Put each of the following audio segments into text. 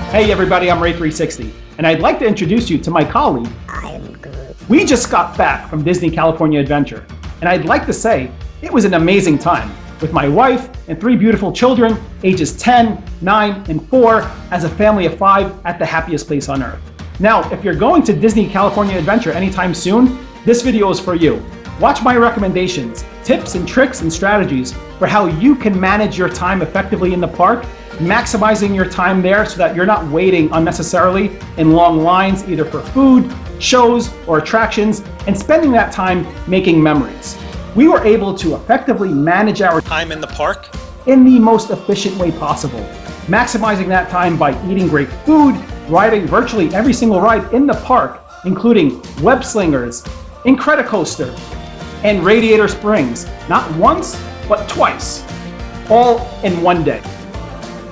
Hey everybody, I'm Ray360, and I'd like to introduce you to my colleague. I'm good. We just got back from Disney California Adventure, and I'd like to say it was an amazing time with my wife and 3 beautiful children, ages 10, 9, and 4, as a family of 5 at the happiest place on earth. Now, if you're going to Disney California Adventure anytime soon, this video is for you. Watch my recommendations, tips and tricks and strategies for how you can manage your time effectively in the park, maximizing your time there so that you're not waiting unnecessarily in long lines either for food, shows, or attractions, and spending that time making memories. We were able to effectively manage our time in the park in the most efficient way possible, maximizing that time by eating great food, riding virtually every single ride in the park, including Webslingers, Incredicoaster, and Radiator Springs, not once, but twice, all in one day.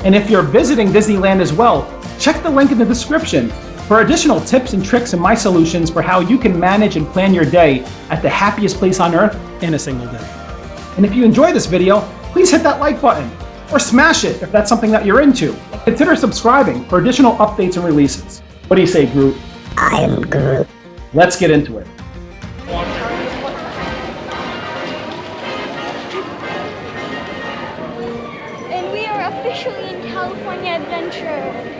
And if you're visiting Disneyland as well, check the link in the description for additional tips and tricks and my solutions for how you can manage and plan your day at the happiest place on earth in a single day. And if you enjoy this video, please hit that like button or smash it if that's something that you're into. Consider subscribing for additional updates and releases. What do you say, Groot? I'm Groot. Let's get into it. And we are officially in California Adventure.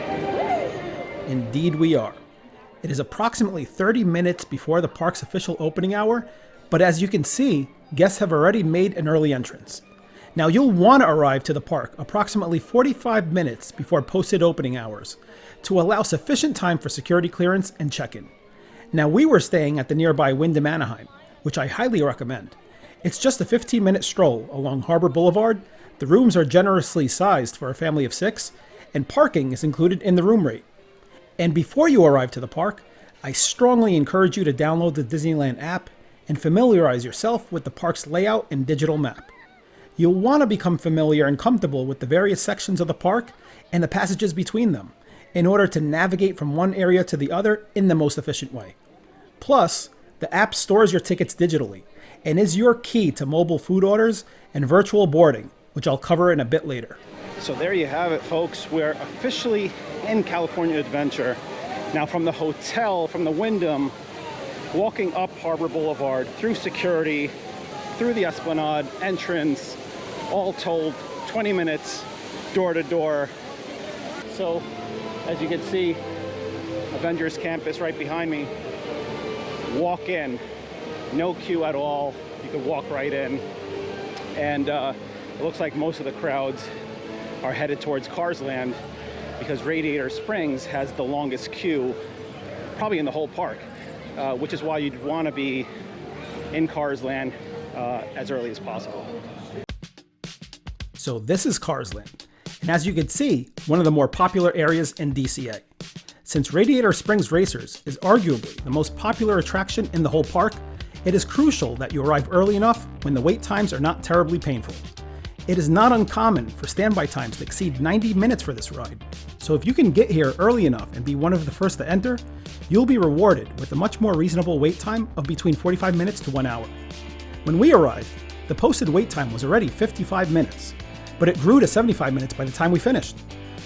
Indeed we are. It is approximately 30 minutes before the park's official opening hour, but as you can see, guests have already made an early entrance. Now you'll want to arrive to the park approximately 45 minutes before posted opening hours to allow sufficient time for security clearance and check-in. Now we were staying at the nearby Wyndham Anaheim, which I highly recommend. It's just a 15-minute stroll along Harbor Boulevard. The rooms are generously sized for a family of 6, and parking is included in the room rate. And before you arrive to the park, I strongly encourage you to download the Disneyland app and familiarize yourself with the park's layout and digital map. You'll want to become familiar and comfortable with the various sections of the park and the passages between them in order to navigate from one area to the other in the most efficient way. Plus, the app stores your tickets digitally and is your key to mobile food orders and virtual boarding, which I'll cover in a bit later. So there you have it, folks. We're officially in California Adventure. Now from the hotel, from the Wyndham, walking up Harbor Boulevard, through security, through the Esplanade, entrance, all told 20 minutes, door to door. So as you can see, Avengers Campus right behind me. Walk in, no queue at all. You can walk right in. And it looks like most of the crowds are headed towards Cars Land because Radiator Springs has the longest queue probably in the whole park, which is why you'd want to be in Cars Land as early as possible. So this is Cars Land, and as you can see, one of the more popular areas in DCA. Since Radiator Springs Racers is arguably the most popular attraction in the whole park, it is crucial that you arrive early enough when the wait times are not terribly painful. It is not uncommon for standby times to exceed 90 minutes for this ride, so if you can get here early enough and be one of the first to enter, you'll be rewarded with a much more reasonable wait time of between 45 minutes to 1 hour. When we arrived, the posted wait time was already 55 minutes, but it grew to 75 minutes by the time we finished.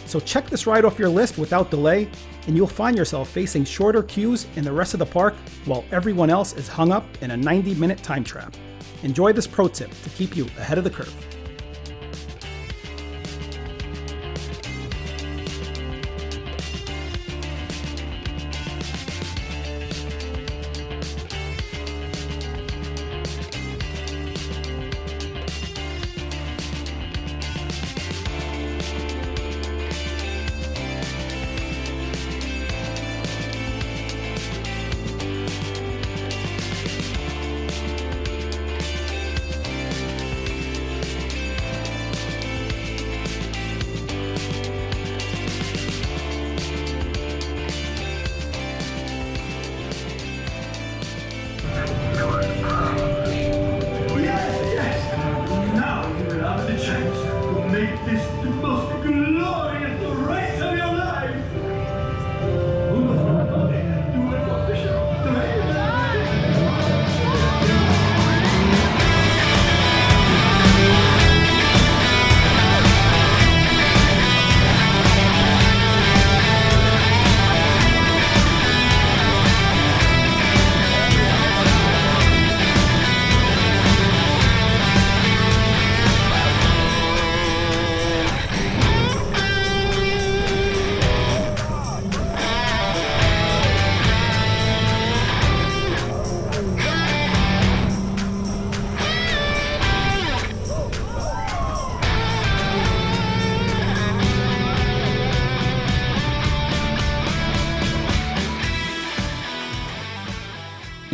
So check this ride off your list without delay, and you'll find yourself facing shorter queues in the rest of the park while everyone else is hung up in a 90-minute time trap. Enjoy this pro tip to keep you ahead of the curve.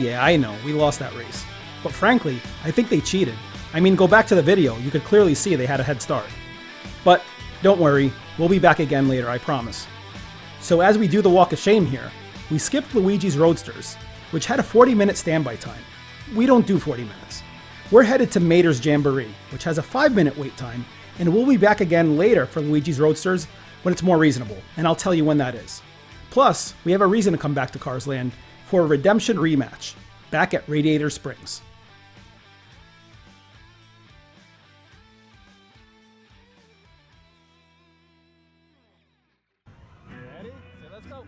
Yeah, I know, we lost that race. But frankly, I think they cheated. I mean, go back to the video, you could clearly see they had a head start. But don't worry, we'll be back again later, I promise. So as we do the walk of shame here, we skipped Luigi's Roadsters, which had a 40-minute standby time. We don't do 40 minutes. We're headed to Mater's Jamboree, which has a 5-minute wait time, and we'll be back again later for Luigi's Roadsters when it's more reasonable, and I'll tell you when that is. Plus, we have a reason to come back to Cars Land for a redemption rematch, back at Radiator Springs. Ready? So let's go.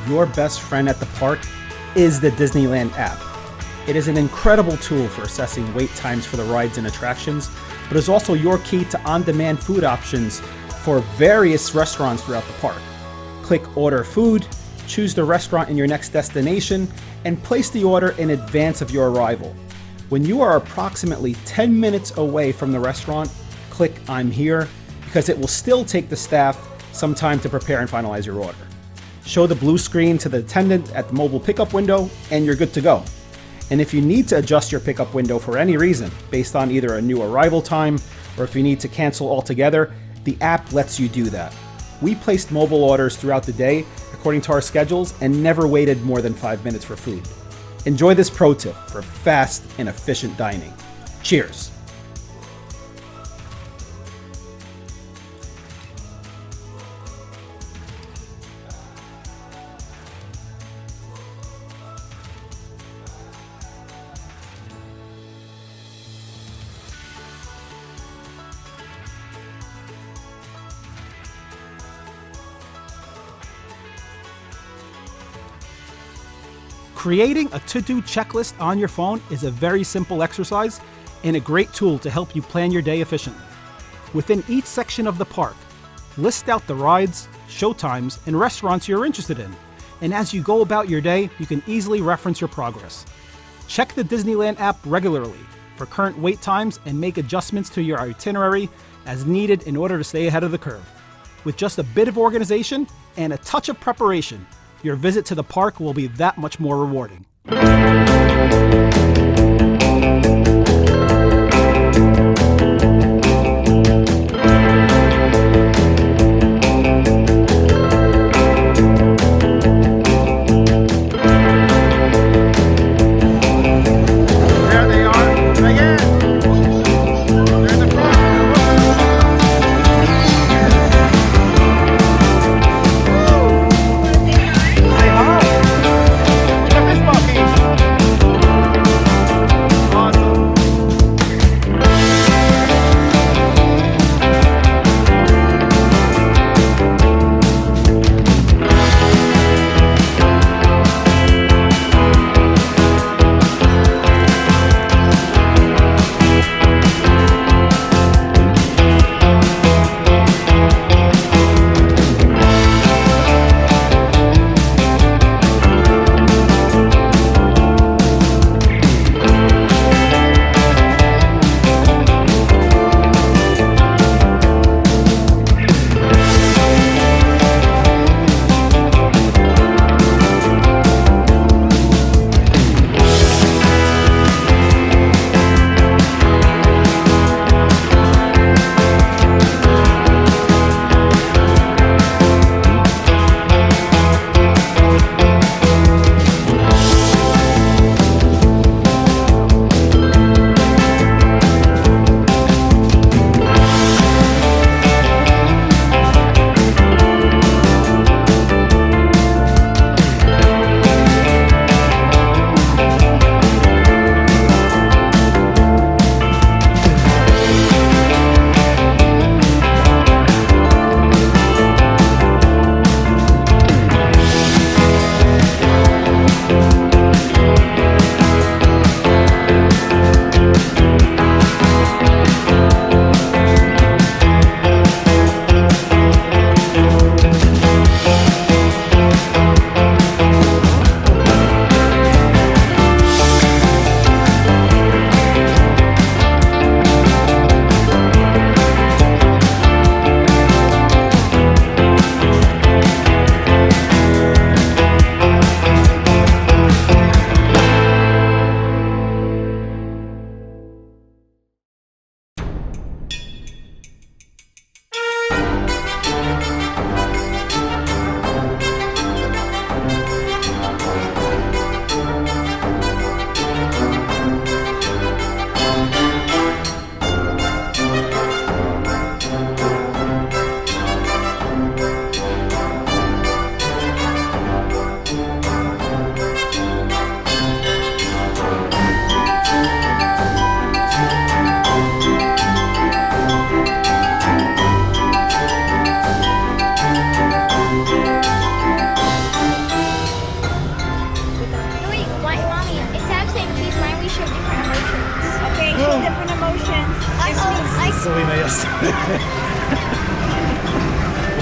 Your best friend at the park is the Disneyland app. It is an incredible tool for assessing wait times for the rides and attractions, but is also your key to on-demand food options for various restaurants throughout the park. Click Order Food, choose the restaurant in your next destination, and place the order in advance of your arrival. When you are approximately 10 minutes away from the restaurant, click I'm here, because it will still take the staff some time to prepare and finalize your order. Show the blue screen to the attendant at the mobile pickup window, and you're good to go. And if you need to adjust your pickup window for any reason, based on either a new arrival time, or if you need to cancel altogether, the app lets you do that. We placed mobile orders throughout the day according to our schedules and never waited more than 5 minutes for food. Enjoy this pro tip for fast and efficient dining. Cheers. Creating a to-do checklist on your phone is a very simple exercise and a great tool to help you plan your day efficiently. Within each section of the park, list out the rides, showtimes, and restaurants you're interested in, and as you go about your day, you can easily reference your progress. Check the Disneyland app regularly for current wait times and make adjustments to your itinerary as needed in order to stay ahead of the curve. With just a bit of organization and a touch of preparation, your visit to the park will be that much more rewarding.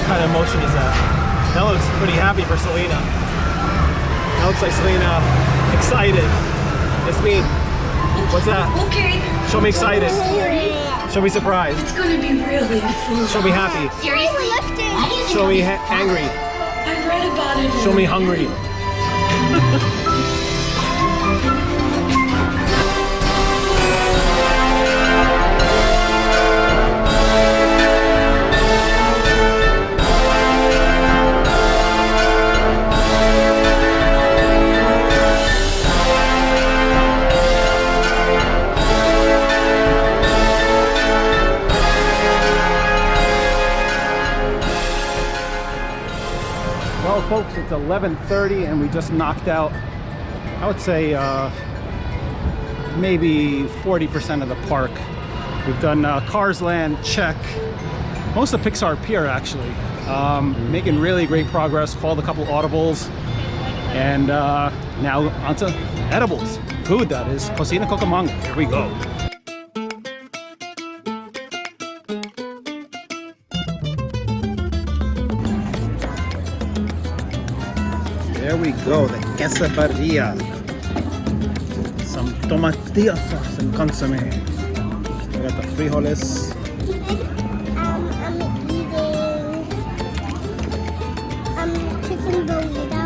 kind of emotion is that? That looks pretty happy for Selena. That looks like Selena excited. It's me. What's that? Okay. Show me excited. Show me surprised. It's gonna be really fun. Show me happy. Seriously? Show me angry. I read about it. Show me hungry. Well, folks, it's 11:30 and we just knocked out, I would say, maybe 40% of the park. We've done Cars Land, check. Most of Pixar Pier, actually. Making really great progress. Called a couple audibles. And now onto edibles. Food, that is. Cocina Cucamonga. Here we go. There we go, the quesadilla. Some tomatilla sauce and consomme. We got the frijoles. I'm eating chicken burrito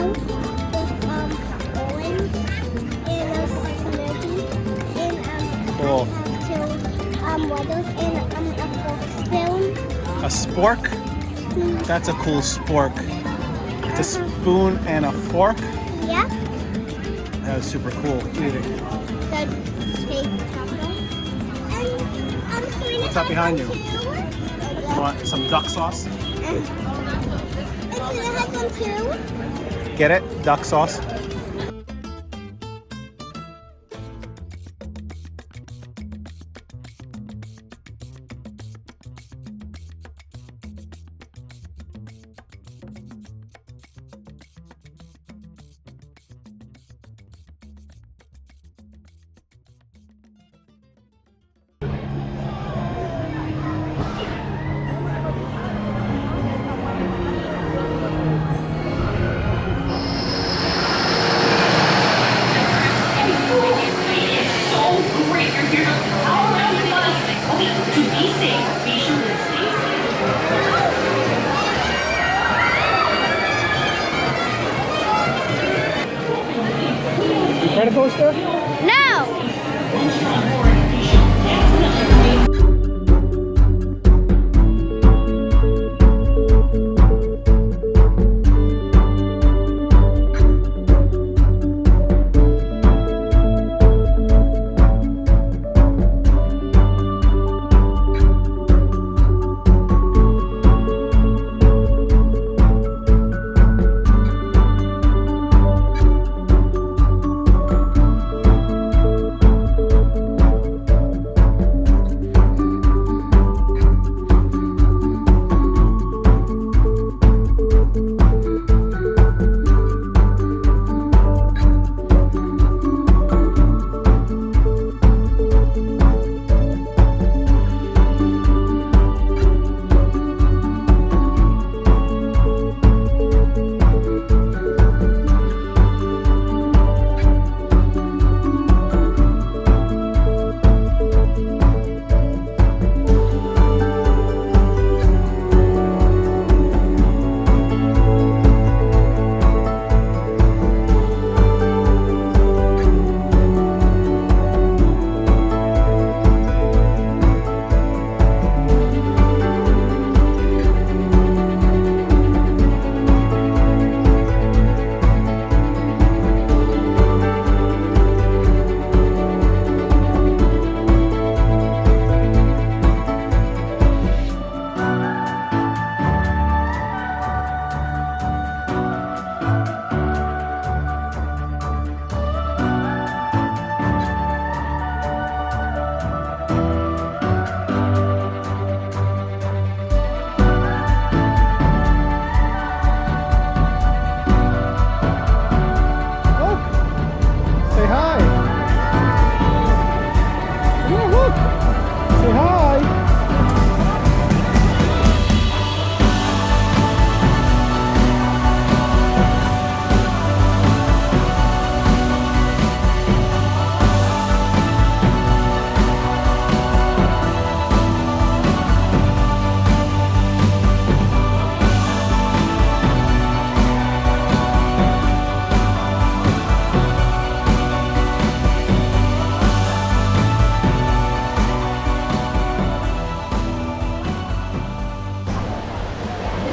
with orange and a smoothie and Cool. two waters and a fork spoon. A spork? That's a cool spork. It's a spoon and a fork. Yeah. That was super cool. Eating. The steak taco. And Selena What's that behind you? has You want some duck sauce? one too. And Selena has one too. Get it? Duck sauce. Incredicoaster? No!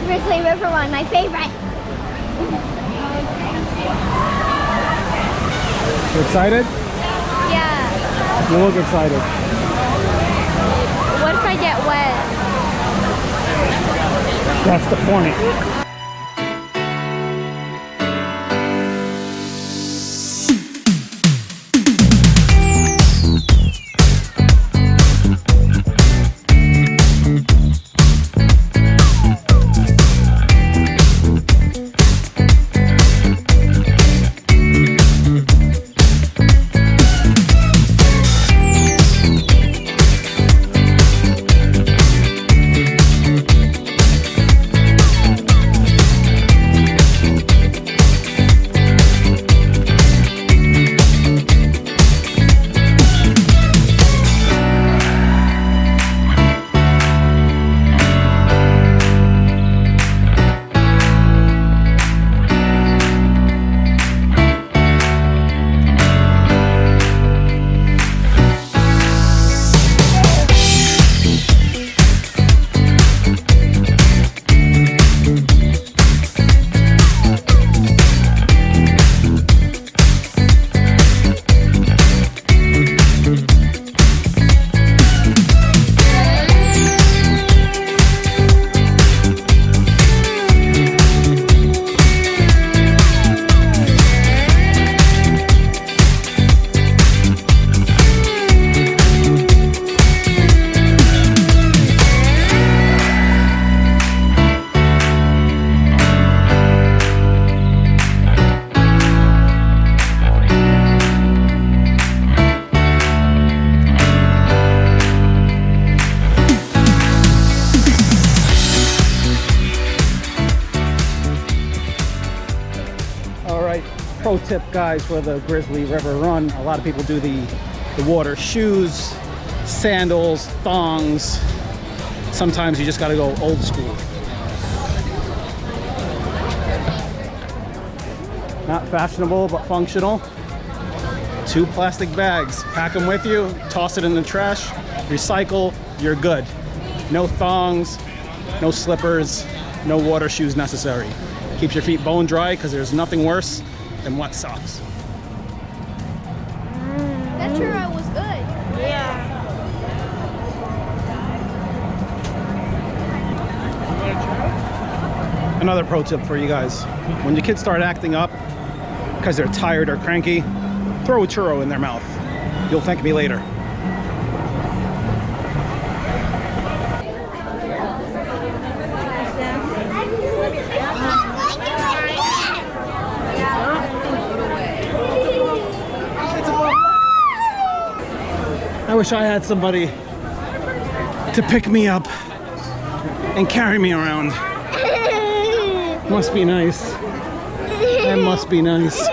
Grizzly River Run, my favorite. You excited? Yeah. You look excited. What if I get wet? That's the point. Pro tip, guys, for the Grizzly River Run. A lot of people do the water shoes, sandals, thongs. Sometimes you just got to go old school. Not fashionable, but functional. 2 plastic bags. Pack them with you, toss it in the trash, recycle, you're good. No thongs, no slippers, no water shoes necessary. Keeps your feet bone dry because there's nothing worse than wet socks. That churro was good. Yeah. Another pro tip for you guys. When your kids start acting up because they're tired or cranky, throw a churro in their mouth. You'll thank me later. I wish I had somebody to pick me up and carry me around. Must be nice. That must be nice.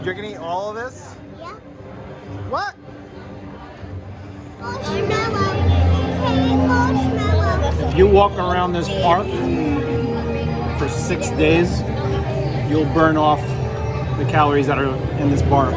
You're gonna eat all of this? Yeah. What? Marshmallow. Okay, marshmallow. If you walk around this park for 6 days, you'll burn off the calories that are in this bar.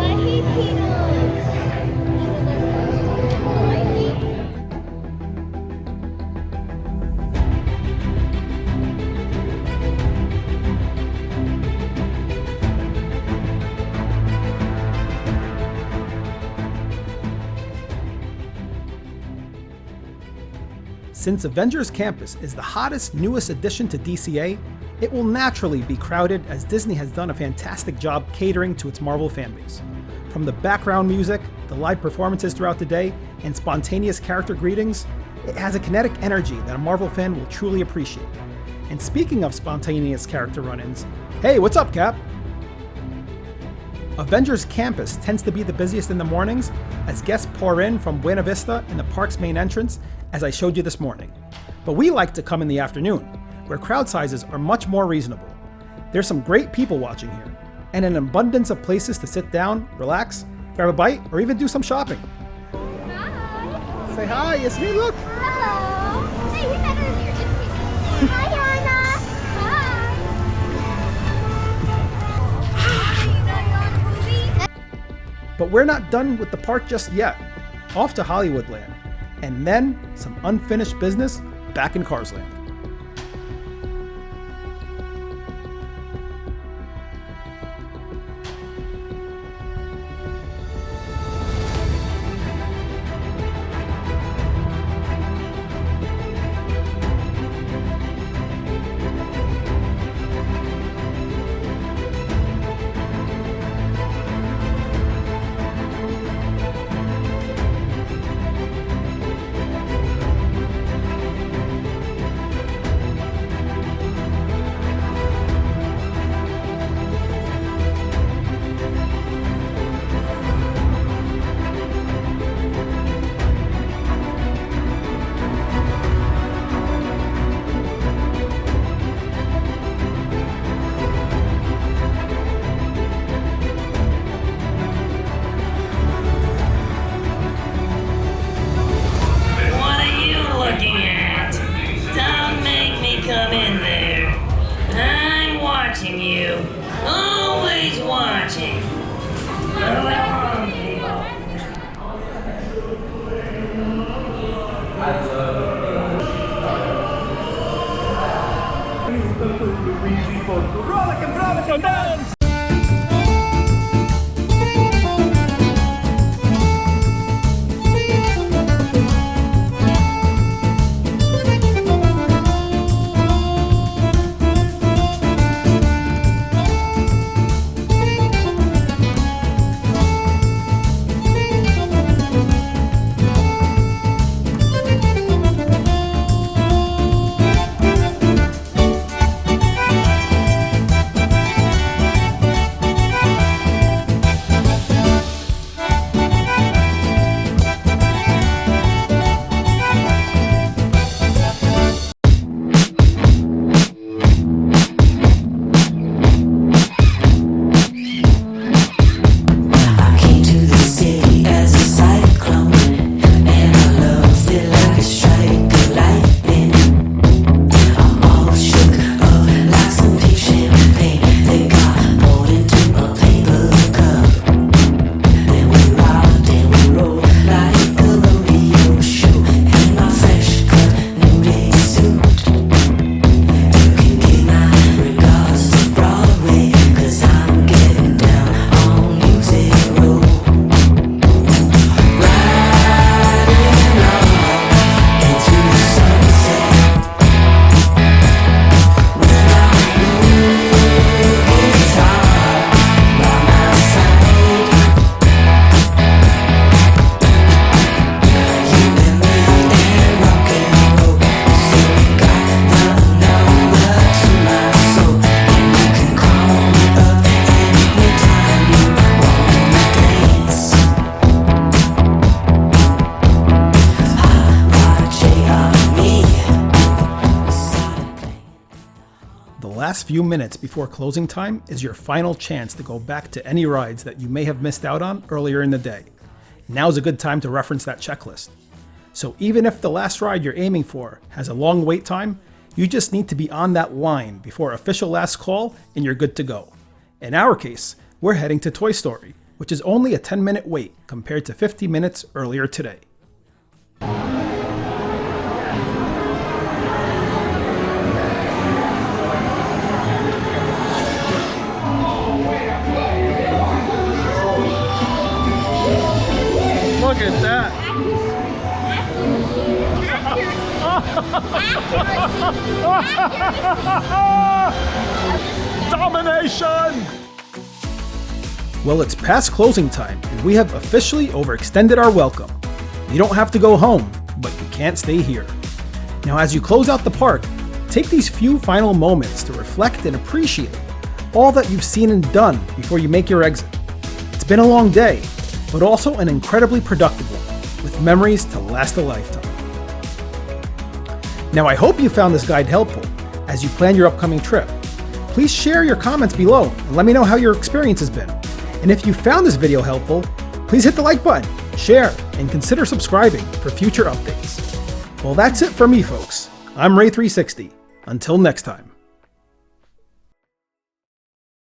Since Avengers Campus is the hottest, newest addition to DCA, it will naturally be crowded as Disney has done a fantastic job catering to its Marvel fanbase. From the background music, the live performances throughout the day, and spontaneous character greetings, it has a kinetic energy that a Marvel fan will truly appreciate. And speaking of spontaneous character run-ins, hey, what's up, Cap? Avengers Campus tends to be the busiest in the mornings as guests pour in from Buena Vista and the park's main entrance, as I showed you this morning. But we like to come in the afternoon, where crowd sizes are much more reasonable. There's some great people watching here, and an abundance of places to sit down, relax, grab a bite, or even do some shopping. Hi. Say hi, Yasmin, look. Hello. Hey, we met earlier, didn't we? Hi, Anna. Hi. But we're not done with the park just yet. Off to Hollywoodland, and then some unfinished business back in Carsland. last few minutes before closing time is your final chance to go back to any rides that you may have missed out on earlier in the day. Now's a good time to reference that checklist. So even if the last ride you're aiming for has a long wait time, you just need to be on that line before official last call and you're good to go. In our case, we're heading to Toy Story, which is only a 10-minute wait compared to 50 minutes earlier today. Look at that. Domination! Well, it's past closing time, and we have officially overextended our welcome. You don't have to go home, but you can't stay here. Now, as you close out the park, take these few final moments to reflect and appreciate all that you've seen and done before you make your exit. It's been a long day, but also an incredibly productive one, with memories to last a lifetime. Now, I hope you found this guide helpful as you plan your upcoming trip. Please share your comments below and let me know how your experience has been. And if you found this video helpful, please hit the like button, share, and consider subscribing for future updates. Well, that's it for me, folks. I'm Ray360. Until next time.